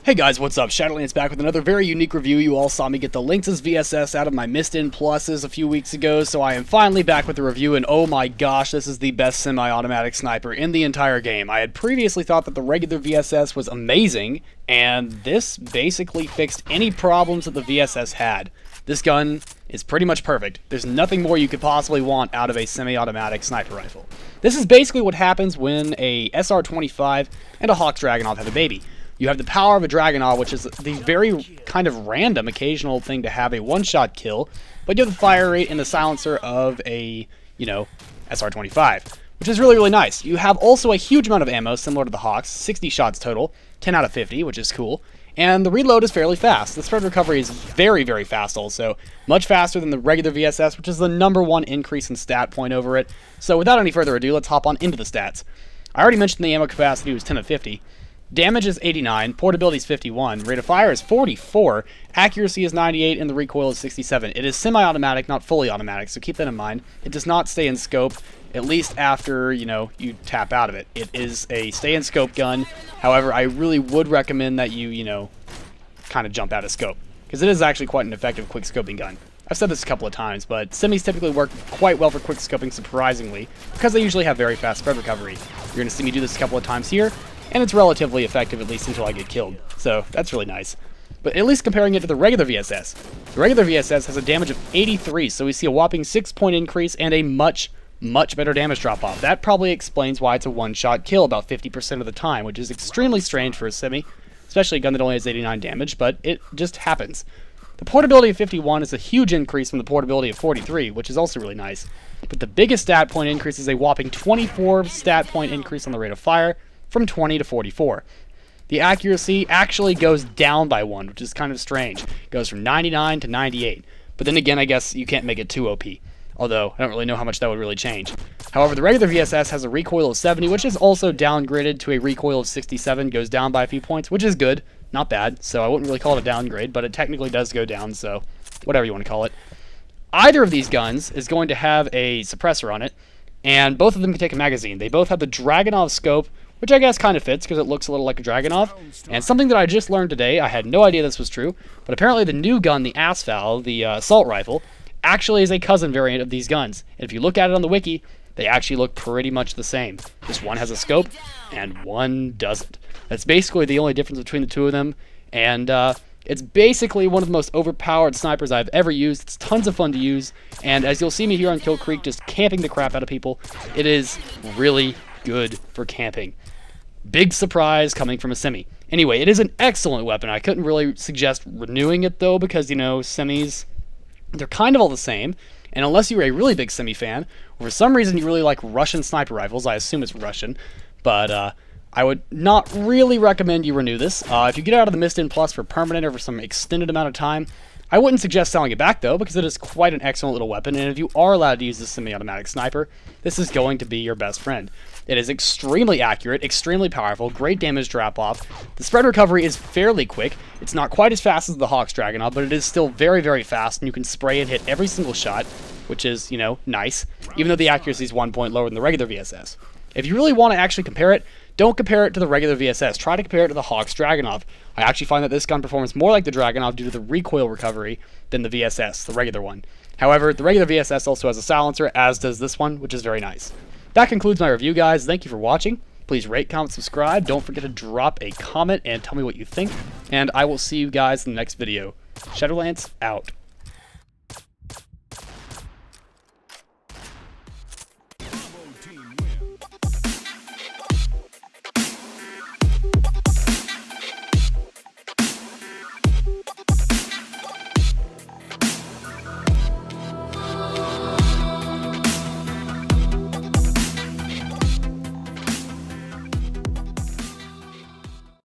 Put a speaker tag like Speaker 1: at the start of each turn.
Speaker 1: Hey guys, what's up? Shadolance back with another very unique review. You all saw me get the Lynx's VSS out of my missed-in pluses a few weeks ago, so I am finally back with the review, and oh my gosh, this is the best semi-automatic sniper in the entire game. I had previously thought that the regular VSS was amazing, and this basically fixed any problems that the VSS had. This gun is pretty much perfect. There's nothing more you could possibly want out of a semi-automatic sniper rifle. This is basically what happens when a SR-25 and a Hawk Dragunov have a baby. You have the power of a Dragunov, which is the very kind of random occasional thing to have a one-shot kill, but you have the fire rate and the silencer of a, SR-25, which is really, really nice. You have also a huge amount of ammo, similar to the Hawks, 60 shots total, 10 out of 50, which is cool, and the reload is fairly fast. The spread recovery is very, very fast also, much faster than the regular VSS, which is the #1 increase in stat point over it. So without any further ado, let's hop on into the stats. I already mentioned the ammo capacity was 10 of 50. Damage is 89, portability is 51, rate of fire is 44, accuracy is 98, and the recoil is 67. It is semi-automatic, not fully automatic, so keep that in mind. It does not stay in scope, at least after, you tap out of it. It is a stay-in-scope gun. However, I really would recommend that you, kind of jump out of scope, because it is actually quite an effective quick-scoping gun. I've said this a couple of times, but semis typically work quite well for quick-scoping, surprisingly, because they usually have very fast spread recovery. You're going to see me do this a couple of times here, and it's relatively effective, at least until I get killed. So that's really nice. But at least comparing it to the regular VSS. The regular VSS has a damage of 83, so we see a whopping 6-point increase and a much, much better damage drop-off. That probably explains why it's a one-shot kill about 50% of the time, which is extremely strange for a semi, especially a gun that only has 89 damage, but it just happens. The portability of 51 is a huge increase from the portability of 43, which is also really nice. But the biggest stat point increase is a whopping 24 stat point increase on the rate of fire, from 20 to 44. The accuracy actually goes down by 1, which is kind of strange. It goes from 99 to 98. But then again, I guess you can't make it too OP. Although, I don't really know how much that would really change. However, the regular VSS has a recoil of 70, which is also downgraded to a recoil of 67, goes down by a few points, which is good. Not bad, so I wouldn't really call it a downgrade, but it technically does go down, so whatever you want to call it. Either of these guns is going to have a suppressor on it, and both of them can take a magazine. They both have the Dragunov scope, which I guess kind of fits because it looks a little like a Dragunov. And something that I just learned today, I had no idea this was true, but apparently the new gun, the Asphal, the assault rifle, actually is a cousin variant of these guns. And if you look at it on the wiki, they actually look pretty much the same. Just one has a scope, and one doesn't. That's basically the only difference between the two of them, and it's basically one of the most overpowered snipers I've ever used. It's tons of fun to use, and as you'll see me here on Kill Creek just camping the crap out of people, it is really good for camping. Big surprise coming from a semi. Anyway, it is an excellent weapon. I couldn't really suggest renewing it, though, because, semis, they're kind of all the same. And unless you're a really big semi fan, or for some reason you really like Russian sniper rifles, I assume it's Russian, but I would not really recommend you renew this. If you get out of the Missed-In Plus for permanent or for some extended amount of time, I wouldn't suggest selling it back, though, because it is quite an excellent little weapon, and if you are allowed to use this semi-automatic sniper, this is going to be your best friend. It is extremely accurate, extremely powerful, great damage drop-off. The spread recovery is fairly quick. It's not quite as fast as the Hawk's Dragunov, but it is still very, very fast, and you can spray and hit every single shot, which is, nice, even though the accuracy is 1 point lower than the regular VSS. If you really want to actually compare it, don't compare it to the regular VSS. Try to compare it to the Hawk's Dragunov. I actually find that this gun performs more like the Dragunov due to the recoil recovery than the VSS, the regular one. However, the regular VSS also has a silencer, as does this one, which is very nice. That concludes my review, guys. Thank you for watching. Please rate, comment, subscribe. Don't forget to drop a comment and tell me what you think. And I will see you guys in the next video. Shadolance out.